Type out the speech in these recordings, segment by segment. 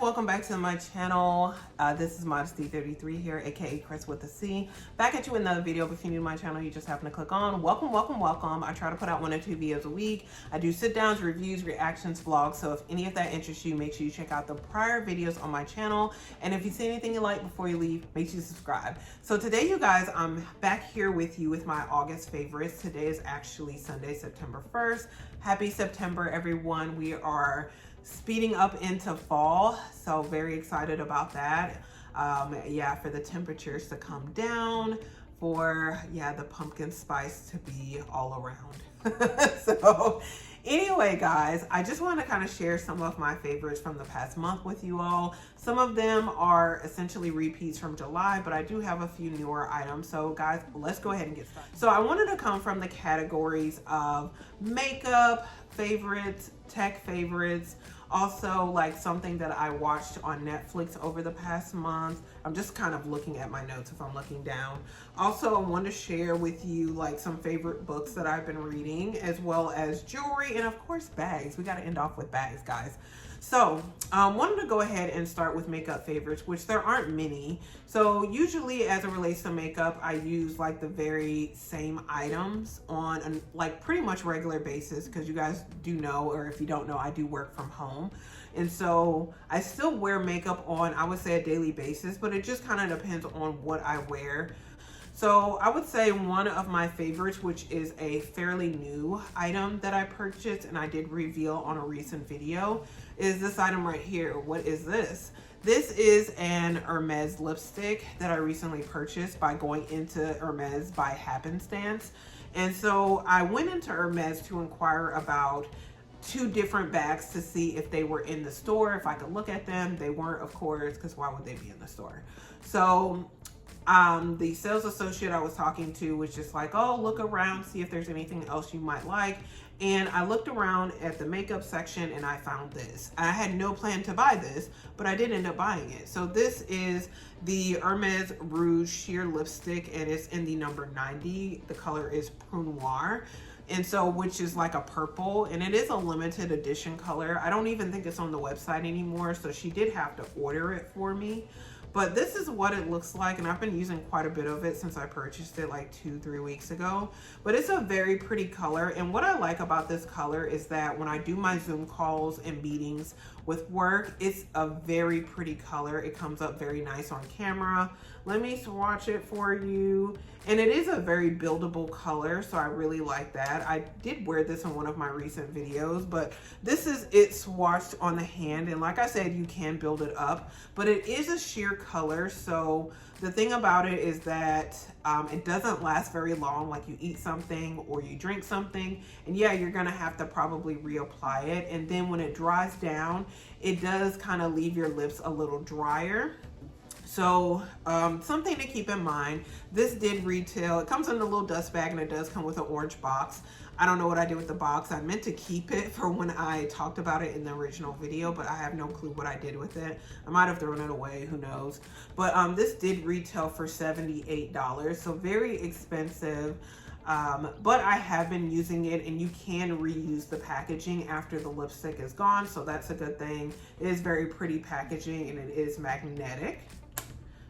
welcome back to my channel. This is Modesty33 here, aka Chris with a C. Back at you with another video. If you're new to my channel, you just happen to click on. Welcome, welcome, welcome. I try to put out 1 or 2 videos a week. I do sit downs, reviews, reactions, vlogs. So if any of that interests you, make sure you check out the prior videos on my channel. And if you see anything you like before you leave, make sure you subscribe. So today, you guys, I'm back here with you with my August favorites. Today is actually Sunday, September 1st. Happy September, everyone. We are speeding up into fall, so very excited about that. For the temperatures to come down, for the pumpkin spice to be all around. So anyway, guys, I just want to kind of share some of my favorites from the past month with you all. Some of them are essentially repeats from July, but I do have a few newer items. So guys, let's go ahead and get started. So I wanted to come from the categories of makeup favorites, tech favorites, also like something that I watched on Netflix over the past month. I'm just kind of looking at my notes if I'm looking down. Also, I want to share with you like some favorite books that I've been reading, as well as jewelry and of course bags. We got to end off with bags, guys. So wanted to go ahead and start with makeup favorites, which there aren't many. So usually as it relates to makeup, I use like the very same items on a like pretty much regular basis, because you guys do know, or if you don't know, I do work from home. And so I still wear makeup on, I would say, a daily basis, but it just kind of depends on what I wear. So I would say one of my favorites, which is a fairly new item that I purchased and I did reveal on a recent video, is this item right here. What is this? This is an Hermes lipstick that I recently purchased by going into Hermes by happenstance. And so I went into Hermes to inquire about 2 different bags to see if they were in the store, if I could look at them. They weren't, of course, because why would they be in the store? So the sales associate I was talking to was just like, oh, look around, see if there's anything else you might like. And I looked around at the makeup section and I found this. I had no plan to buy this, but I did end up buying it. So this is the Hermes Rouge Sheer Lipstick, and it's in the number 90. The color is Prune Noir. And so, which is like a purple, and it is a limited edition color. I don't even think it's on the website anymore, so she did have to order it for me. But this is what it looks like, and I've been using quite a bit of it since I purchased it like 2-3 weeks ago. But it's a very pretty color, and what I like about this color is that when I do my Zoom calls and meetings with work, it's a very pretty color. It comes up very nice on camera. Let me swatch it for you. And it is a very buildable color, so I really like that. I did wear this in one of my recent videos, but this is it swatched on the hand. And like I said, you can build it up, but it is a sheer color. So the thing about it is that it doesn't last very long. Like you eat something or you drink something, and yeah, you're gonna have to probably reapply it. And then when it dries down, it does kind of leave your lips a little drier. So something to keep in mind. This did retail. It comes in a little dust bag, and it does come with an orange box. I don't know what I did with the box. I meant to keep it for when I talked about it in the original video, but I have no clue what I did with it. I might have thrown it away, who knows. But this did retail for $78, so very expensive. But I have been using it, and you can reuse the packaging after the lipstick is gone, so that's a good thing. It is very pretty packaging, and it is magnetic.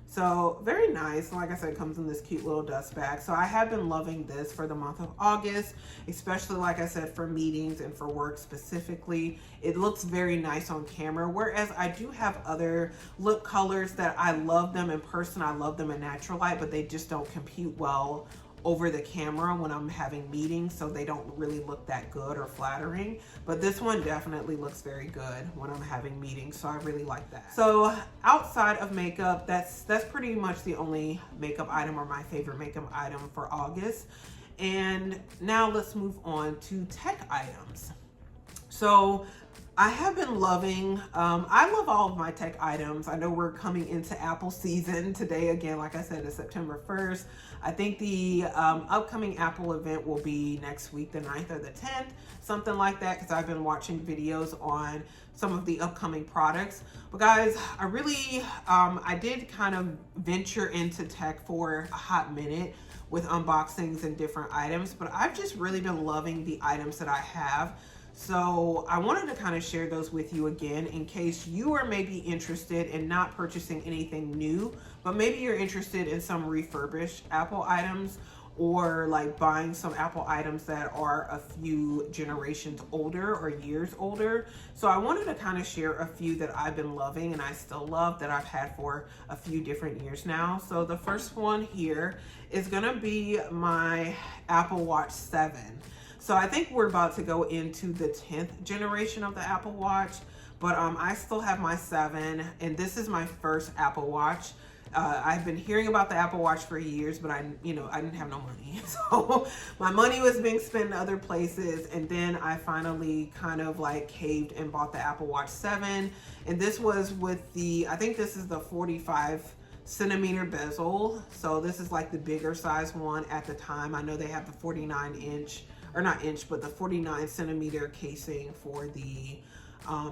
So very nice. Like I said, it comes in this cute little dust bag. So I have been loving this for the month of August, especially like I said, for meetings and for work specifically. It looks very nice on camera, whereas I do have other lip colors that I love them in person. I love them in natural light, but they just don't compute well over the camera when I'm having meetings, so they don't really look that good or flattering. But this one definitely looks very good when I'm having meetings, so I really like that. So outside of makeup, that's pretty much the only makeup item, or my favorite makeup item for August. And now let's move on to tech items. So I have been loving, I love all of my tech items. I know we're coming into Apple season today. Again, like I said, it's September 1st. I think the upcoming Apple event will be next week, the 9th or the 10th, something like that, because I've been watching videos on some of the upcoming products. But guys, I really, I did kind of venture into tech for a hot minute with unboxings and different items, but I've just really been loving the items that I have. So I wanted to kind of share those with you again in case you are maybe interested in not purchasing anything new, but maybe you're interested in some refurbished Apple items, or like buying some Apple items that are a few generations older or years older. So I wanted to kind of share a few that I've been loving and I still love, that I've had for a few different years now. So the first one here is gonna be my Apple Watch 7. So I think we're about to go into the 10th generation of the Apple Watch, but I still have my 7, and this is my first Apple Watch. I've been hearing about the Apple Watch for years, but I didn't have no money. So my money was being spent in other places. And then I finally kind of like caved and bought the Apple Watch 7. And this was with I think this is the 45-centimeter bezel. So this is like the bigger size one at the time. I know they have the 49-inch, or not inch, but the 49-centimeter casing for the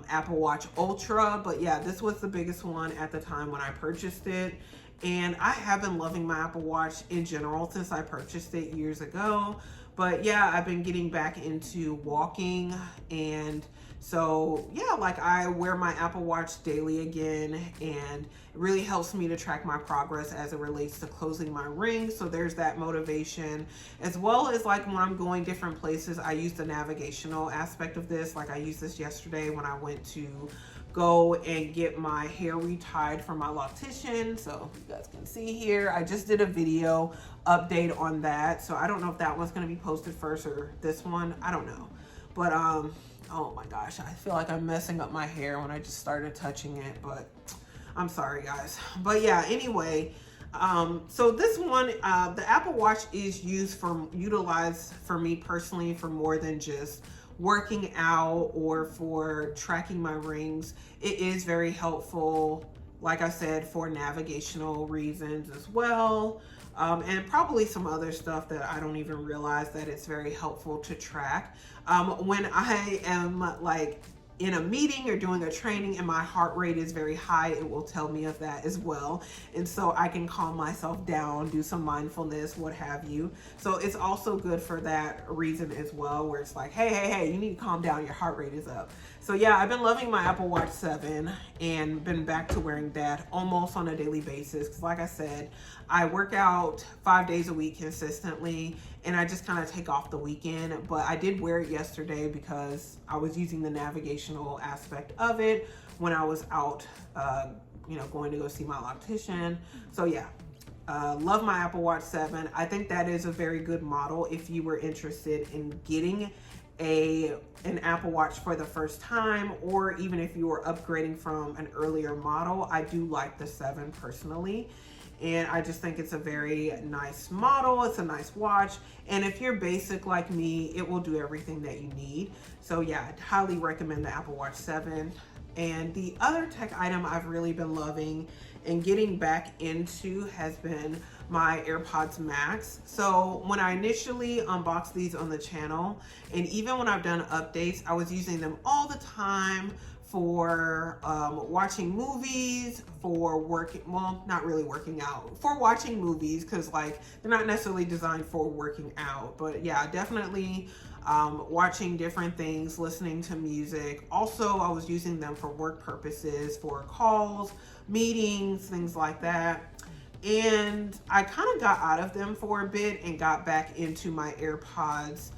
Apple Watch Ultra. But yeah, this was the biggest one at the time when I purchased it. And I have been loving my Apple Watch in general since I purchased it years ago. But yeah, I've been getting back into walking, and so yeah, like I wear my Apple Watch daily again, and it really helps me to track my progress as it relates to closing my ring. So there's that motivation, as well as like when I'm going different places, I use the navigational aspect of this. Like I used this yesterday when I went to go and get my hair retied from my loctician. So you guys can see here, I just did a video update on that. So I don't know if that one's going to be posted first or this one, I don't know. But oh my gosh, I feel like I'm messing up my hair when I just started touching it, but I'm sorry guys. But yeah, anyway, so this one, the Apple Watch is utilized for me personally for more than just working out or for tracking my rings. It is very helpful, like I said, for navigational reasons as well. And probably some other stuff that I don't even realize that it's very helpful to track. When I am like in a meeting or doing a training and my heart rate is very high, it will tell me of that as well. And so I can calm myself down, do some mindfulness, what have you. So it's also good for that reason as well, where it's like, hey, you need to calm down, your heart rate is up. So yeah, I've been loving my Apple Watch 7 and been back to wearing that almost on a daily basis. Because like I said, I work out 5 days a week consistently, and I just kind of take off the weekend. But I did wear it yesterday because I was using the navigational aspect of it when I was out, going to go see my loctician. So yeah, love my Apple Watch 7. I think that is a very good model if you were interested in getting an Apple Watch for the first time, or even if you were upgrading from an earlier model. I do like the 7 personally, and I just think it's a very nice model. It's a nice watch, and if you're basic like me, it will do everything that you need. So yeah, I'd highly recommend the Apple Watch 7. And the other tech item I've really been loving and getting back into has been my AirPods Max. So when I initially unboxed these on the channel, and even when I've done updates, I was using them all the time for watching movies, for working, well, not really working out, for watching movies, because like they're not necessarily designed for working out. But yeah, definitely watching different things, listening to music. Also, I was using them for work purposes, for calls, meetings, things like that. And I kind of got out of them for a bit and got back into my AirPods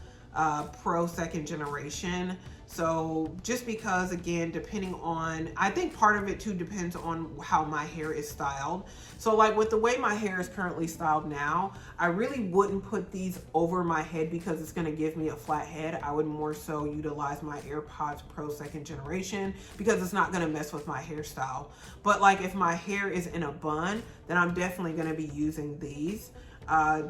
Pro 2nd generation. So just because, again, depending on, I think part of it too depends on how my hair is styled. So like with the way my hair is currently styled now, I really wouldn't put these over my head because it's going to give me a flat head. I would more so utilize my AirPods Pro 2nd generation because it's not going to mess with my hairstyle. But like if my hair is in a bun, then I'm definitely going to be using these.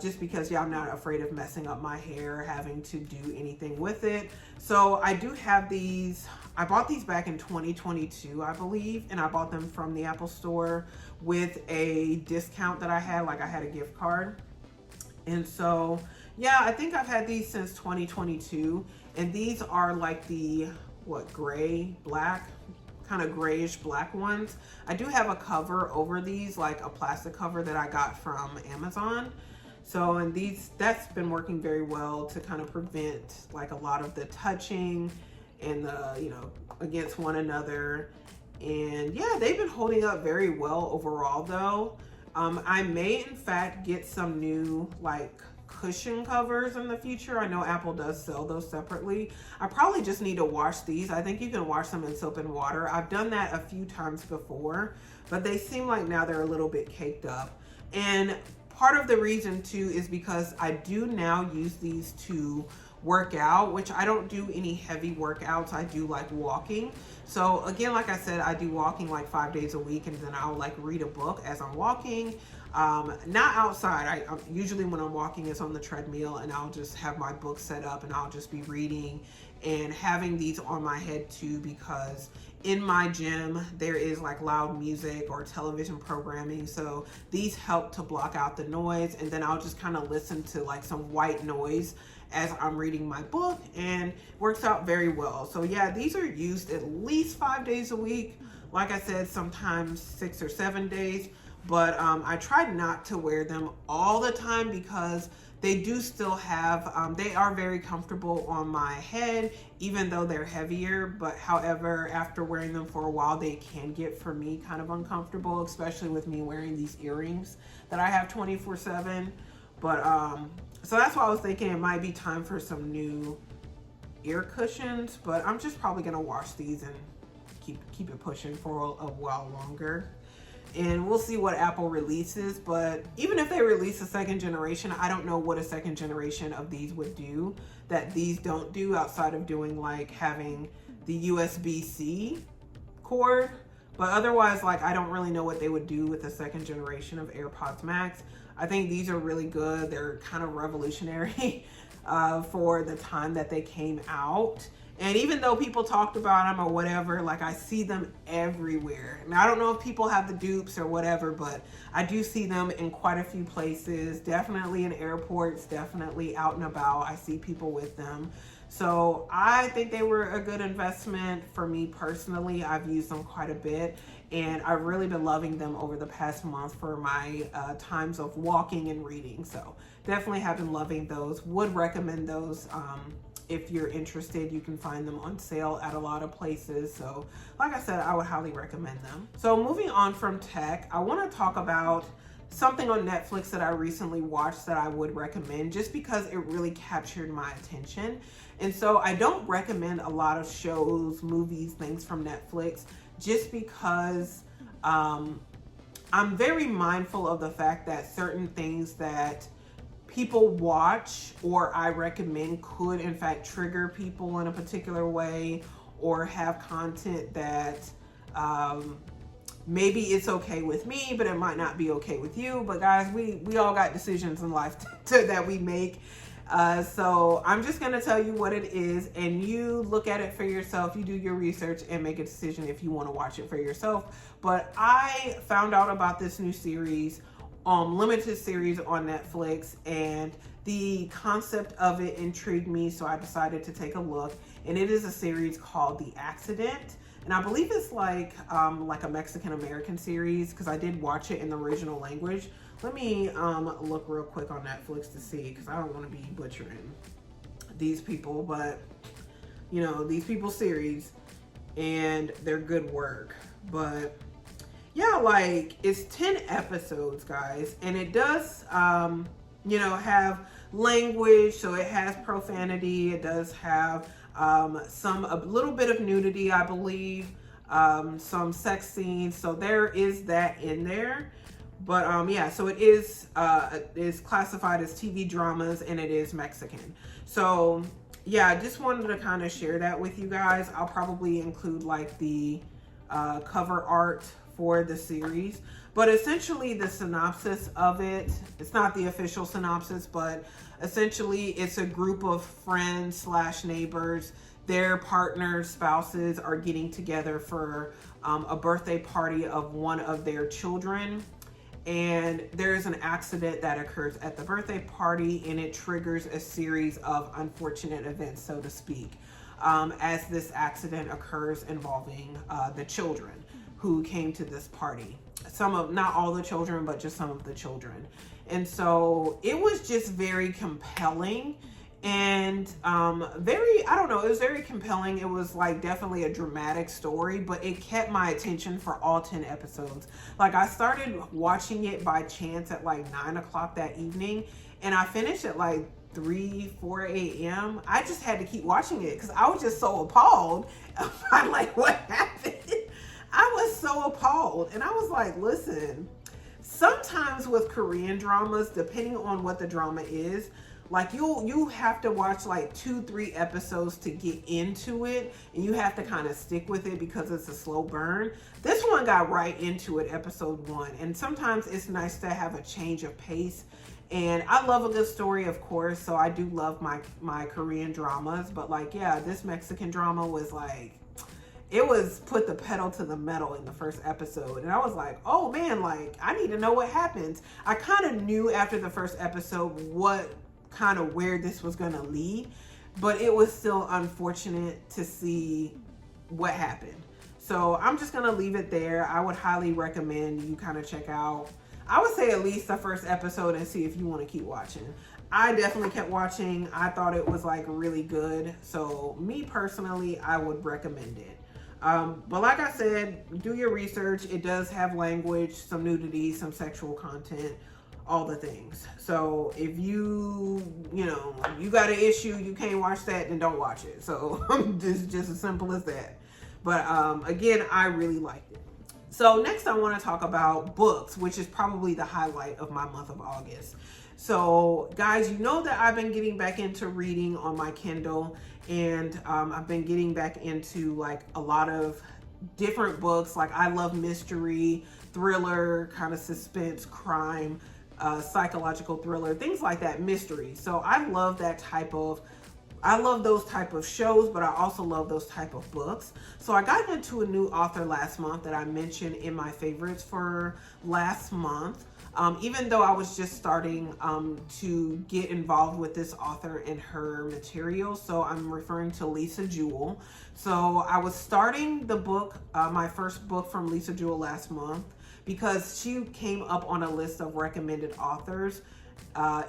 Just because, yeah, I'm not afraid of messing up my hair, having to do anything with it. So I do have these. I bought these back in 2022, I believe, and I bought them from the Apple Store with a discount that I had, like I had a gift card. And so, yeah, I think I've had these since 2022, and these are like the, gray, black, kind of grayish black ones. I do have a cover over these, like a plastic cover that I got from Amazon. So, and that's been working very well to kind of prevent like a lot of the touching and against one another. And yeah, they've been holding up very well overall though. I may in fact get some new like cushion covers in the future. I know Apple does sell those separately. I probably just need to wash these. I think you can wash them in soap and water. I've done that a few times before, but they seem like now they're a little bit caked up. And part of the reason too is because I do now use these to work out, which I don't do any heavy workouts. I do like walking. So again, like I said, I do walking like 5 days a week, and then I'll like read a book as I'm walking. Not outside. I usually when I'm walking, it's on the treadmill, and I'll just have my book set up and I'll just be reading and having these on my head too, because in my gym there is like loud music or television programming, so these help to block out the noise. And then I'll just kind of listen to like some white noise as I'm reading my book, and works out very well. So yeah, these are used at least 5 days a week. Like I said, sometimes 6 or 7 days, but I try not to wear them all the time because they do still have, they are very comfortable on my head, even though they're heavier. But however, after wearing them for a while, they can get, for me, kind of uncomfortable, especially with me wearing these earrings that I have 24/7. But so that's why I was thinking it might be time for some new ear cushions, but I'm just probably gonna wash these and keep it pushing for a while longer. And we'll see what Apple releases. But even if they release a second generation, I don't know what a second generation of these would do that these don't do, outside of doing like having the USB-C cord. But otherwise, like, I don't really know what they would do with the second generation of AirPods Max. I think these are really good. They're kind of revolutionary for the time that they came out. And even though people talked about them or whatever, like, I see them everywhere. And I don't know if people have the dupes or whatever, but I do see them in quite a few places, definitely in airports, definitely out and about. I see people with them. So I think they were a good investment for me personally. I've used them quite a bit, and I've really been loving them over the past month for my times of walking and reading. So definitely have been loving those. Would recommend those. If you're interested, you can find them on sale at a lot of places. So like I said, I would highly recommend them. So moving on from tech, I want to talk about something on Netflix that I recently watched that I would recommend just because it really captured my attention. And so I don't recommend a lot of shows, movies, things from Netflix just because I'm very mindful of the fact that certain things that people watch or I recommend could in fact trigger people in a particular way, or have content that maybe it's okay with me, but it might not be okay with you. But guys, we all got decisions in life that we make. So I'm just gonna tell you what it is, and you look at it for yourself. You do your research and make a decision if you want to watch it for yourself. But I found out about this new series, limited series on Netflix, and the concept of it intrigued me, so I decided to take a look. And it is a series called The Accident, and I believe it's like a Mexican American series, because I did watch it in the original language. Let me look real quick on Netflix to see, because I don't want to be butchering these people, but you know, these people's series and their good work. But yeah, like, it's 10 episodes, guys, and it does, you know, have language, so it has profanity. It does have a little bit of nudity, I believe, some sex scenes, so there is that in there. But yeah, so it is classified as TV dramas, and it is Mexican. So yeah, I just wanted to kind of share that with you guys. I'll probably include like the cover art for the series, but essentially the synopsis of it, it's not the official synopsis, but essentially it's a group of friends slash neighbors. Their partners, spouses are getting together for a birthday party of one of their children, and there is an accident that occurs at the birthday party, and it triggers a series of unfortunate events, so to speak, as this accident occurs involving the children who came to this party. Not all the children, but just some of the children. And so it was just very compelling. And very, I don't know, it was very compelling. It was like definitely a dramatic story, but it kept my attention for all 10 episodes. Like I started watching it by chance at like 9 o'clock that evening, and I finished at like 3, 4 a.m. I just had to keep watching it because I was just so appalled by like what happened. I was so appalled, and I was like, listen, sometimes with Korean dramas, depending on what the drama is, like you have to watch like 2, 3 episodes to get into it, and you have to kind of stick with it because it's a slow burn. This one got right into it, episode 1, and sometimes it's nice to have a change of pace. And I love a good story, of course, so I do love my Korean dramas. But like, yeah, this Mexican drama was like, it was put the pedal to the metal in the first episode. And I was like, oh man, like I need to know what happens. I kind of knew after the first episode what kind of where this was going to lead, but it was still unfortunate to see what happened. So I'm just going to leave it there. I would highly recommend you kind of check out, I would say at least the first episode, and see if you want to keep watching. I definitely kept watching. I thought it was like really good. So me personally, I would recommend it. But like I said, do your research. It does have language, some nudity, some sexual content, all the things. So if you got an issue, you can't watch that, then don't watch it. So just as simple as that. But again, I really liked it. So next I want to talk about books, which is probably the highlight of my month of August. So guys, you know that I've been getting back into reading on my Kindle, and I've been getting back into like a lot of different books. Like I love mystery, thriller, kind of suspense, crime, psychological thriller, things like that, mystery. So I love those type of shows, but I also love those type of books. So I got into a new author last month that I mentioned in my favorites for last month. Even though I was just starting to get involved with this author and her material. So I'm referring to Lisa Jewell. So I was starting the book, my first book from Lisa Jewell last month, because she came up on a list of recommended authors.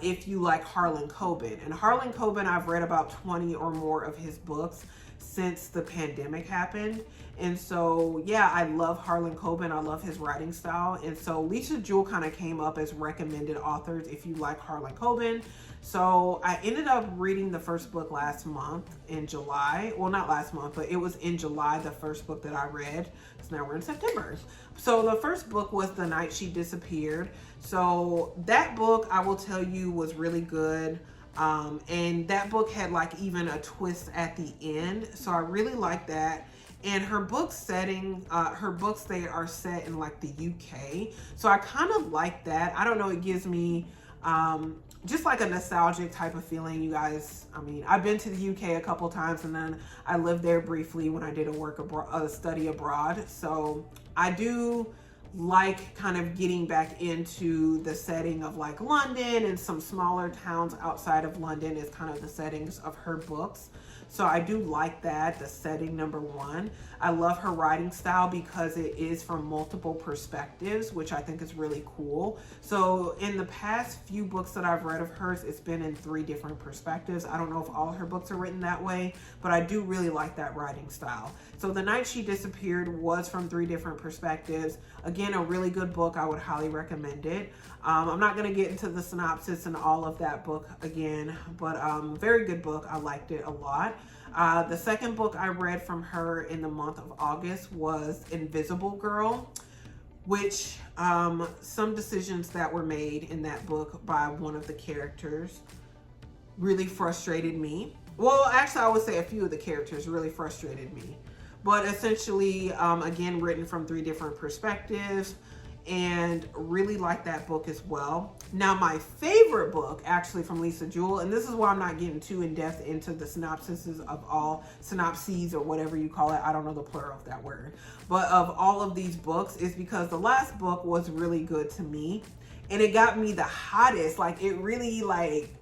If you like Harlan Coben. And Harlan Coben, I've read about 20 or more of his books since the pandemic happened. And so, yeah, I love Harlan Coben. I love his writing style. And so Lisa Jewell kind of came up as recommended authors if you like Harlan Coben. So I ended up reading the first book last month in July. Well, not last month, but it was in July, the first book that I read. So now we're in September. So the first book was The Night She Disappeared. So that book, I will tell you, was really good. And that book had like even a twist at the end. So I really like that. And her book setting, her books, they are set in like the UK. So I kind of like that. I don't know, it gives me just like a nostalgic type of feeling, you guys. I mean, I've been to the UK a couple times, and then I lived there briefly when I did a study abroad. So I do like kind of getting back into the setting of like London and some smaller towns outside of London is kind of the settings of her books. So I do like that, the setting, number one. I love her writing style because it is from multiple perspectives, which I think is really cool. So in the past few books that I've read of hers, it's been in 3 different perspectives. I don't know if all her books are written that way, but I do really like that writing style. So The Night She Disappeared was from 3 different perspectives. Again, a really good book. I would highly recommend it. I'm not going to get into the synopsis and all of that book again, but very good book. I liked it a lot. The second book I read from her in the month of August was Invisible Girl, which some decisions that were made in that book by one of the characters really frustrated me. Well, actually, I would say a few of the characters really frustrated me. But essentially, again, written from 3 different perspectives, and really like that book as well. Now, my favorite book actually from Lisa Jewell, and this is why I'm not getting too in depth into the synopses of all synopses or whatever you call it. I don't know the plural of that word, but of all of these books, is because the last book was really good to me, and it got me the hottest. Like, it really like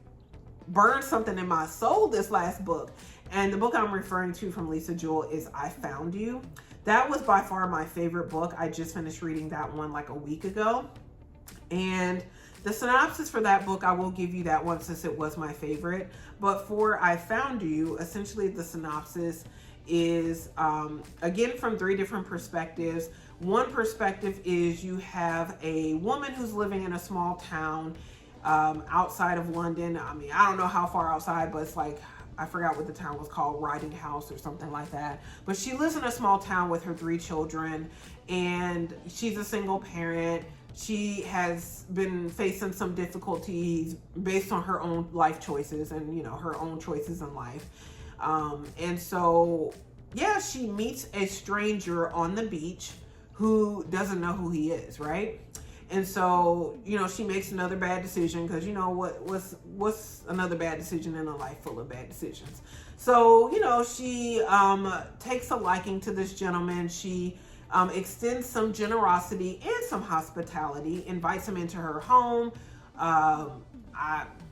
burned something in my soul, this last book. And the book I'm referring to from Lisa Jewell is I Found You. That was by far my favorite book. I just finished reading that one like a week ago. And The synopsis for that book, I will give you that one since it was my favorite. But for I Found You, essentially the synopsis is, again, from 3 different perspectives. One perspective is you have a woman who's living in a small town outside of London. I mean, I don't know how far outside, but it's like, I forgot what the town was called, Riding House or something like that. But she lives in a small town with her 3 children, and she's a single parent. She has been facing some difficulties based on her own life choices and, you know, her own choices in life. And so, yeah, she meets a stranger on the beach who doesn't know who he is, right? And so, you know, she makes another bad decision because, you know, what's another bad decision in a life full of bad decisions? So, you know, she takes a liking to this gentleman. She extends some generosity and some hospitality, invites him into her home.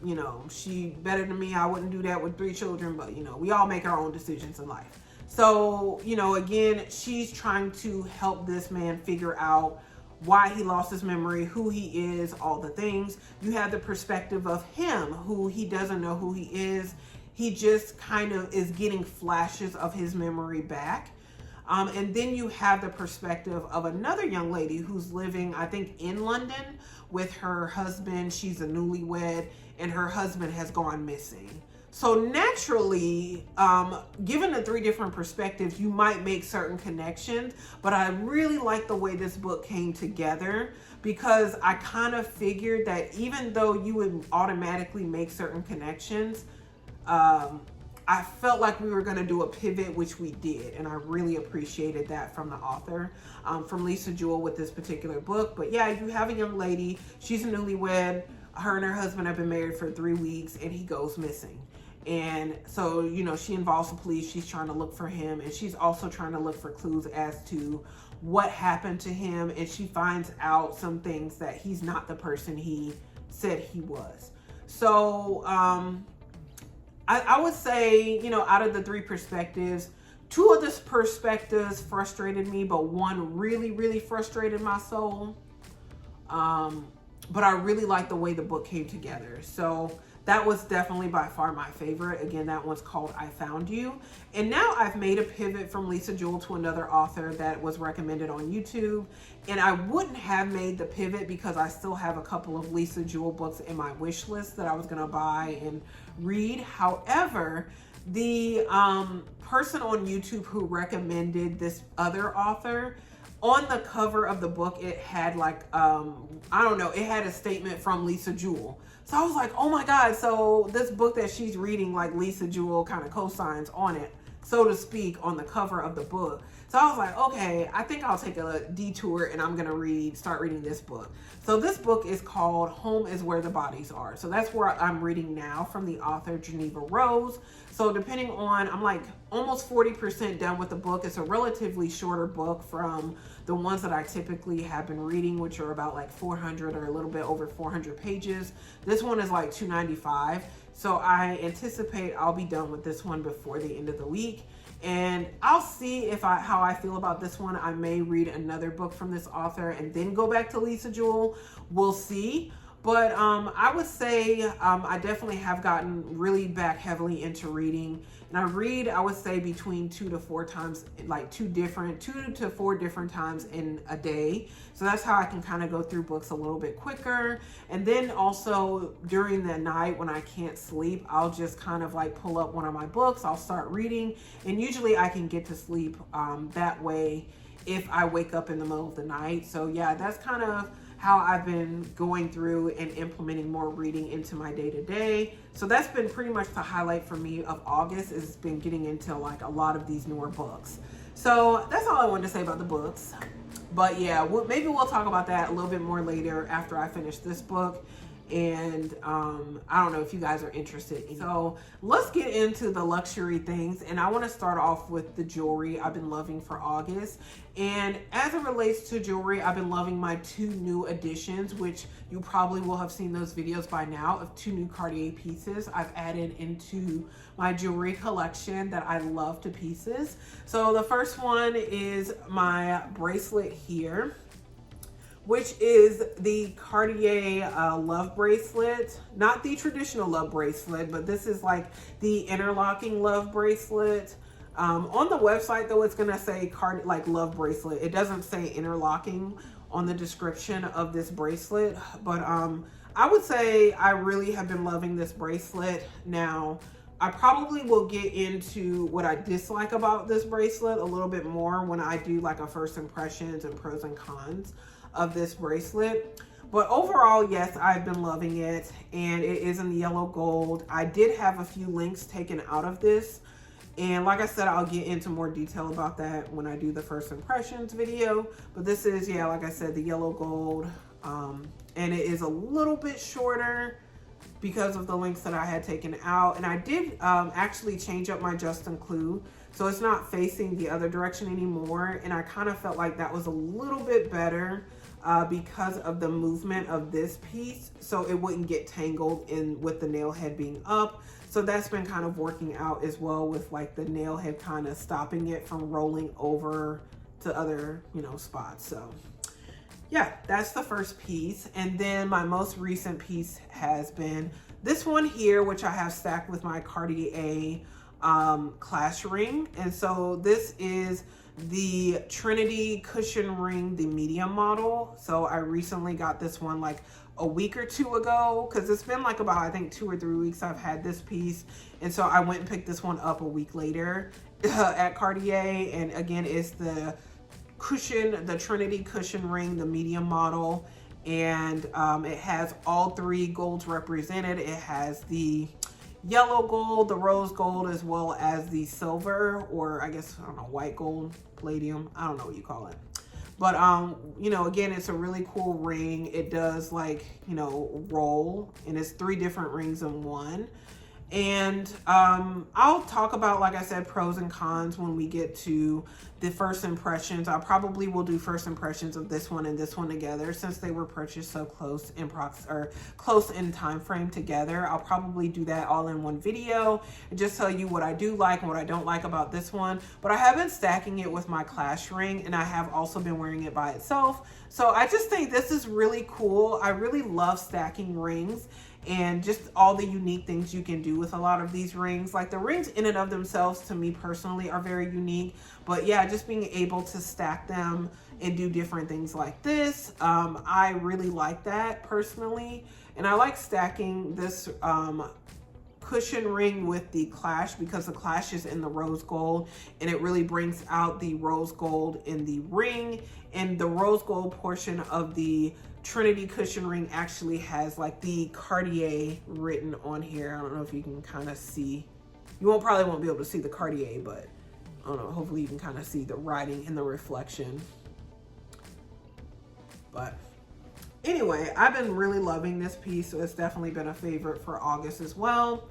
You know, she better than me. I wouldn't do that with 3 children, but, you know, we all make our own decisions in life. So, you know, again, she's trying to help this man figure out why he lost his memory, who he is, all the things. You have the perspective of him, who he doesn't know who he is. He just kind of is getting flashes of his memory back. And then you have the perspective of another young lady who's living, I think, in London with her husband. She's a newlywed, and her husband has gone missing. So naturally, given the 3 different perspectives, you might make certain connections, but I really like the way this book came together, because I kind of figured that even though you would automatically make certain connections, I felt like we were going to do a pivot, which we did. And I really appreciated that from the author, from Lisa Jewell, with this particular book. But yeah, you have a young lady. She's a newlywed. Her and her husband have been married for 3 weeks, and he goes missing. And so, you know, she involves the police. She's trying to look for him. And she's also trying to look for clues as to what happened to him. And she finds out some things that he's not the person he said he was. So, I would say, you know, out of the 3 perspectives, 2 of the perspectives frustrated me, but 1 really, really frustrated my soul. But I really like the way the book came together. So that was definitely by far my favorite. Again, that one's called I Found You. And now I've made a pivot from Lisa Jewell to another author that was recommended on YouTube. And I wouldn't have made the pivot because I still have a couple of Lisa Jewell books in my wish list that I was going to buy and read. However, the person on YouTube who recommended this other author, on the cover of the book, it had like, I don't know, it had a statement from Lisa Jewell. So I was like, oh my God. So this book that she's reading, like Lisa Jewell kind of co-signs on it, so to speak, on the cover of the book. So I was like, okay, I think I'll take a detour and I'm going to start reading this book. So this book is called Home is Where the Bodies Are. So that's where I'm reading now, from the author Geneva Rose. So depending on, I'm like almost 40% done with the book. It's a relatively shorter book from the ones that I typically have been reading, which are about like 400 or a little bit over 400 pages. This one is like 295. So I anticipate I'll be done with this one before the end of the week. And I'll see how I feel about this one. I may read another book from this author and then go back to Lisa Jewell. We'll see. But I would say I definitely have gotten really back heavily into reading. And I read, I would say, between 2 to 4 times, like 2 to 4 different times in a day. So that's how I can kind of go through books a little bit quicker. And then also during the night when I can't sleep, I'll just kind of like pull up one of my books. I'll start reading, and usually I can get to sleep that way if I wake up in the middle of the night. So yeah, that's kind of how I've been going through and implementing more reading into my day-to-day. So that's been pretty much the highlight for me of August, is been getting into like a lot of these newer books. So that's all I wanted to say about the books. But yeah, maybe we'll talk about that a little bit more later after I finish this book. And I don't know if you guys are interested. So let's get into the luxury things. And I want to start off with the jewelry I've been loving for August. And as it relates to jewelry, I've been loving my 2 new additions, which you probably will have seen those videos by now, of 2 new Cartier pieces I've added into my jewelry collection that I love to pieces. So the first one is my bracelet here, which is the Cartier love bracelet. Not the traditional love bracelet, but this is like the interlocking love bracelet. On the website though, it's gonna say like love bracelet. It doesn't say interlocking on the description of this bracelet, but I would say I really have been loving this bracelet. Now, I probably will get into what I dislike about this bracelet a little bit more when I do like a first impressions and pros and cons of this bracelet. But overall, yes, I've been loving it, and it is in the yellow gold. I did have a few links taken out of this, and like I said, I'll get into more detail about that when I do the first impressions video. But this is, yeah, like I said, the yellow gold, and it is a little bit shorter because of the links that I had taken out. And I did actually change up my Justin Clue, so it's not facing the other direction anymore, and I kind of felt like that was a little bit better because of the movement of this piece, so it wouldn't get tangled in with the nail head being up. So that's been kind of working out as well, with like the nail head kind of stopping it from rolling over to other, you know, spots. So yeah, that's the first piece. And then my most recent piece has been this one here, which I have stacked with my Cartier clash ring. And so this is the Trinity cushion ring, the medium model. So I recently got this one like a week or two ago, because it's been like about, I think, 2 or 3 weeks I've had this piece. And so I went and picked this one up a week later at Cartier. And again, it's the cushion, the Trinity cushion ring, the medium model. And it has all 3 golds represented. It has the yellow gold, the rose gold, as well as the silver, or I guess, I don't know, white gold, palladium, I don't know what you call it. But you know, again, it's a really cool ring. It does, like, you know, roll, and it's 3 different rings in one. And I'll talk about, like I said, pros and cons when we get to the first impressions. I probably will do first impressions of this one and this one together, since they were purchased so close in close in time frame together. I'll probably do that all in one video and just tell you what I do like and what I don't like about this one. But I have been stacking it with my clash ring, and I have also been wearing it by itself. So I just think this is really cool. I really love stacking rings and just all the unique things you can do with a lot of these rings. Like, the rings in and of themselves, to me personally, are very unique. But yeah, just being able to stack them and do different things like this, I really like that personally. And I like stacking this cushion ring with the clash, because the clash is in the rose gold, and it really brings out the rose gold in the ring. And the rose gold portion of the Trinity cushion ring actually has like the Cartier written on here. I don't know if you can kind of see. You probably won't be able to see the Cartier, but I don't know, hopefully you can kind of see the writing in the reflection. But anyway, I've been really loving this piece, so it's definitely been a favorite for August as well.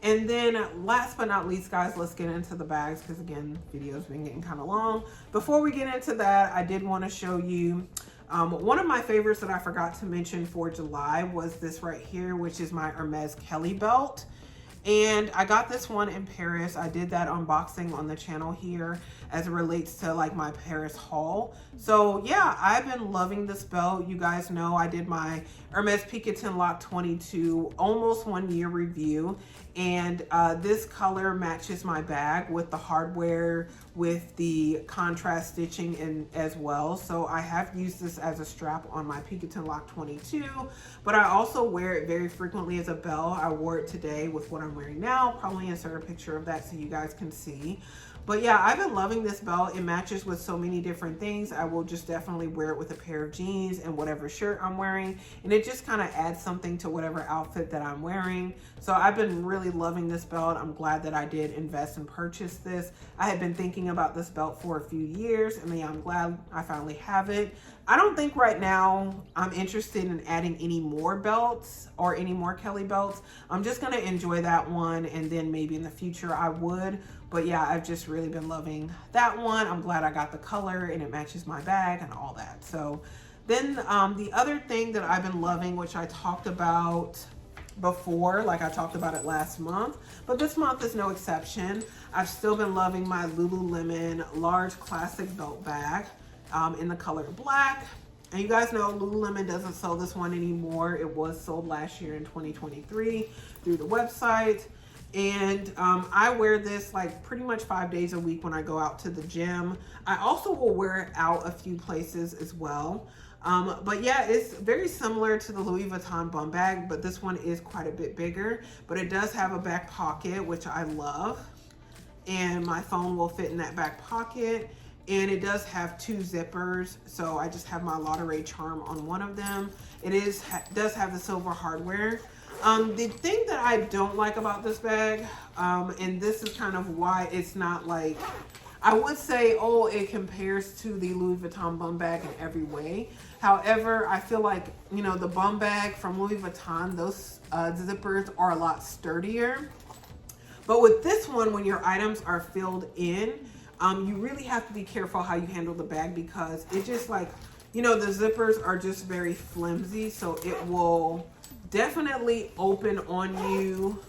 And then last but not least, guys, let's get into the bags, because again, video's been getting kind of long. Before we get into that, I did want to show you one of my favorites that I forgot to mention for July was this right here, which is my Hermes Kelly belt. And I got this one in Paris. I did that unboxing on the channel here as it relates to like my Paris haul. So yeah, I've been loving this belt. You guys know I did my Hermes Picotin Lock 22 almost 1 year review. And this color matches my bag with the hardware, with the contrast stitching in as well. So I have used this as a strap on my Picotin Lock 22, but I also wear it very frequently as a belt. I wore it today with what I'm wearing now. Probably insert a picture of that so you guys can see. But yeah, I've been loving this belt. It matches with so many different things. I will just definitely wear it with a pair of jeans and whatever shirt I'm wearing. And it just kind of adds something to whatever outfit that I'm wearing. So I've been really loving this belt. I'm glad that I did invest and purchase this. I had been thinking about this belt for a few years, and yeah, I'm glad I finally have it. I don't think right now I'm interested in adding any more belts or any more Kelly belts. I'm just gonna enjoy that one, and then maybe in the future I would. But yeah, I've just really been loving that one. I'm glad I got the color and it matches my bag and all that. So then the other thing that I've been loving, which I talked about before, like I talked about it last month, but this month is no exception. I've still been loving my Lululemon large classic belt bag in the color black. And you guys know Lululemon doesn't sell this one anymore. It was sold last year in 2023 through the website. And I wear this like pretty much 5 days a week when I go out to the gym. I also will wear it out a few places as well. But yeah, it's very similar to the Louis Vuitton bum bag, but this one is quite a bit bigger. But it does have a back pocket, which I love. And my phone will fit in that back pocket. And it does have 2 zippers, so I just have my Lottery charm on one of them. It does have the silver hardware. The thing that I don't like about this bag, and this is kind of why it's not like, I would say, oh, it compares to the Louis Vuitton bum bag in every way. However, I feel like, you know, the bum bag from Louis Vuitton, those zippers are a lot sturdier. But with this one, when your items are filled in, you really have to be careful how you handle the bag, because it just like, you know, the zippers are just very flimsy. So it will definitely open on you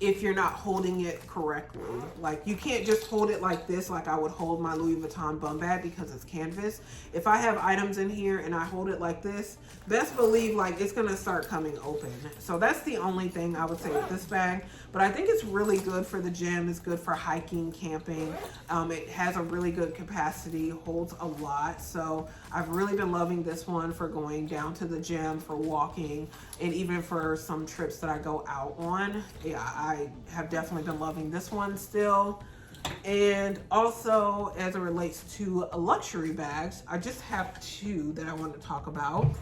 if you're not holding it correctly. Like, you can't just hold it like this, like I would hold my Louis Vuitton bum bag, because it's canvas. If I have items in here and I hold it like this, best believe like it's gonna start coming open. So that's the only thing I would say with this bag. But I think it's really good for the gym. It's good for hiking, camping. It has a really good capacity, holds a lot. So I've really been loving this one for going down to the gym, for walking, and even for some trips that I go out on. Yeah, I have definitely been loving this one still. And also, as it relates to luxury bags, I just have 2 that I want to talk about.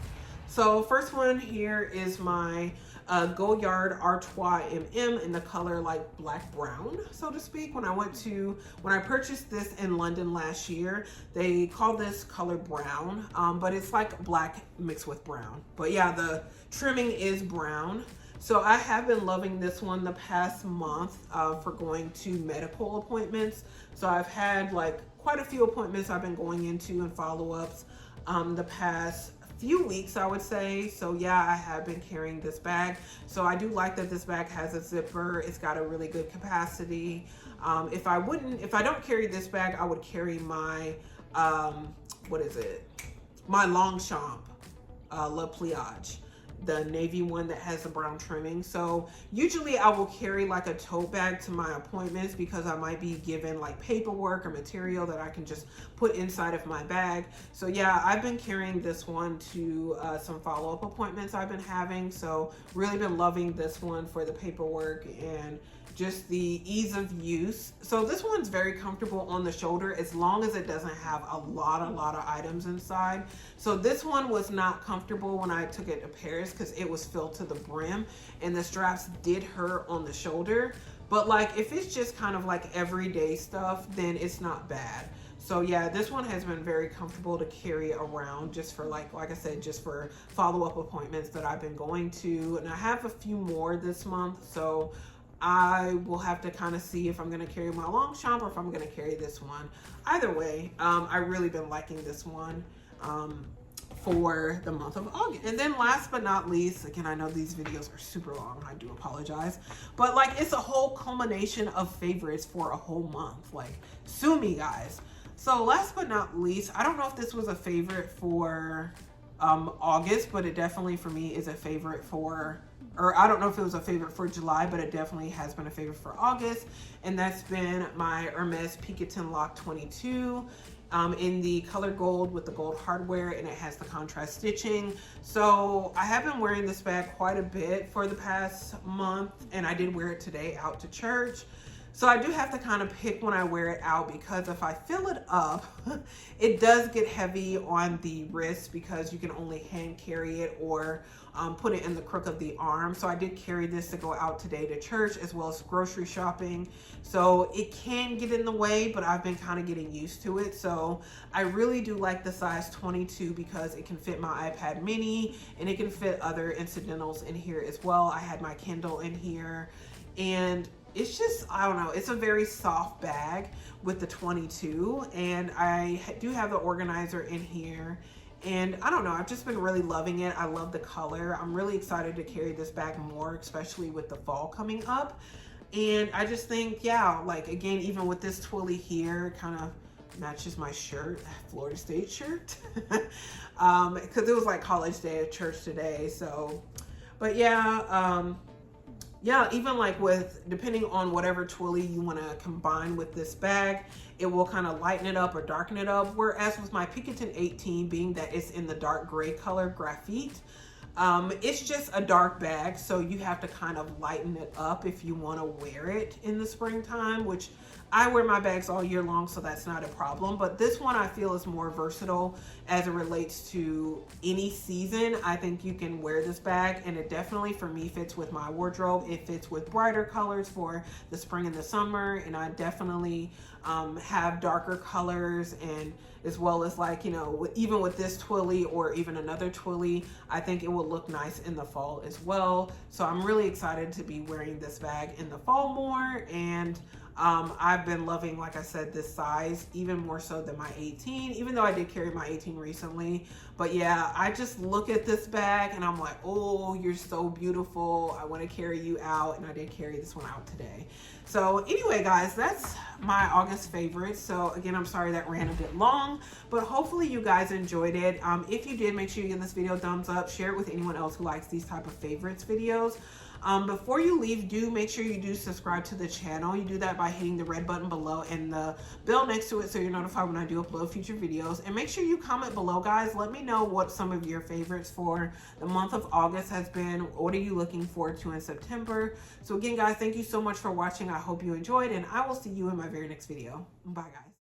So first one here is my Goyard Artois MM in the color like black brown, so to speak. When I purchased this in London last year, they call this color brown, but it's like black mixed with brown. But yeah, the trimming is brown. So I have been loving this one the past month for going to medical appointments. So I've had like quite a few appointments I've been going into and follow-ups the past few weeks, I would say. So yeah, I have been carrying this bag. So I do like that this bag has a zipper. It's got a really good capacity. If I don't carry this bag, I would carry my my Longchamp Le Pliage, the navy one that has the brown trimming. So usually I will carry like a tote bag to my appointments, because I might be given like paperwork or material that I can just put inside of my bag. So yeah, I've been carrying this one to some follow-up appointments I've been having. So really been loving this one for the paperwork and just the ease of use. So this one's very comfortable on the shoulder, as long as it doesn't have a lot of items inside. So this one was not comfortable when I took it to Paris, because it was filled to the brim and the straps did hurt on the shoulder. But like, if it's just kind of like everyday stuff, then it's not bad. So yeah, this one has been very comfortable to carry around, just for like I said, just for follow-up appointments that I've been going to. And I have a few more this month, so I will have to kind of see if I'm going to carry my Longchamp or if I'm going to carry this one. Either way, I really been liking this one for the month of August. And then last but not least, again, I know these videos are super long, I do apologize, but like, it's a whole culmination of favorites for a whole month. Like, sue me, guys. So last but not least, I don't know if this was a favorite for August, but it definitely for me is a favorite for, or I don't know if it was a favorite for July, but it definitely has been a favorite for August. And that's been my Hermes Picotin Lock 22 in the color gold with the gold hardware, and it has the contrast stitching. So I have been wearing this bag quite a bit for the past month, and I did wear it today out to church. So I do have to kind of pick when I wear it out, because if I fill it up, it does get heavy on the wrist, because you can only hand carry it or put it in the crook of the arm. So I did carry this to go out today to church, as well as grocery shopping. So it can get in the way, but I've been kind of getting used to it. So I really do like the size 22, because it can fit my iPad mini and it can fit other incidentals in here as well. I had my Kindle in here, and it's just, I don't know, it's a very soft bag with the 22, and I do have the organizer in here, and I don't know, I've just been really loving it. I love the color. I'm really excited to carry this bag more, especially with the fall coming up. And I just think, yeah, like, again, even with this twilly here, kind of matches my shirt, Florida State shirt, because it was like college day at church today. So, but yeah, yeah, even like with, depending on whatever twilly you want to combine with this bag, it will kind of lighten it up or darken it up. Whereas with my Pinkerton 18, being that it's in the dark gray color graphite, it's just a dark bag, so you have to kind of lighten it up if you want to wear it in the springtime, which I wear my bags all year long, so that's not a problem. But this one I feel is more versatile as it relates to any season. I think you can wear this bag, and it definitely, for me, fits with my wardrobe. It fits with brighter colors for the spring and the summer, and I definitely have darker colors, and as well as, like, you know, even with this twilly or even another twilly, I think it will look nice in the fall as well. So I'm really excited to be wearing this bag in the fall more. And I've been loving, like I said, this size even more so than my 18, even though I did carry my 18 recently. But yeah, I just look at this bag and I'm like, oh, you're so beautiful. I want to carry you out. And I did carry this one out today. So anyway, guys, that's my August favorites. So again, I'm sorry that ran a bit long, but hopefully you guys enjoyed it. If you did, make sure you give this video a thumbs up, share it with anyone else who likes these type of favorites videos. Before you leave, do make sure you do subscribe to the channel. You do that by hitting the red button below and the bell next to it so you're notified when I do upload future videos. And make sure you comment below, guys. Let me know what some of your favorites for the month of August has been. What are you looking forward to in September? So again, guys, thank you so much for watching. I hope you enjoyed, and I will see you in my very next video. Bye, guys.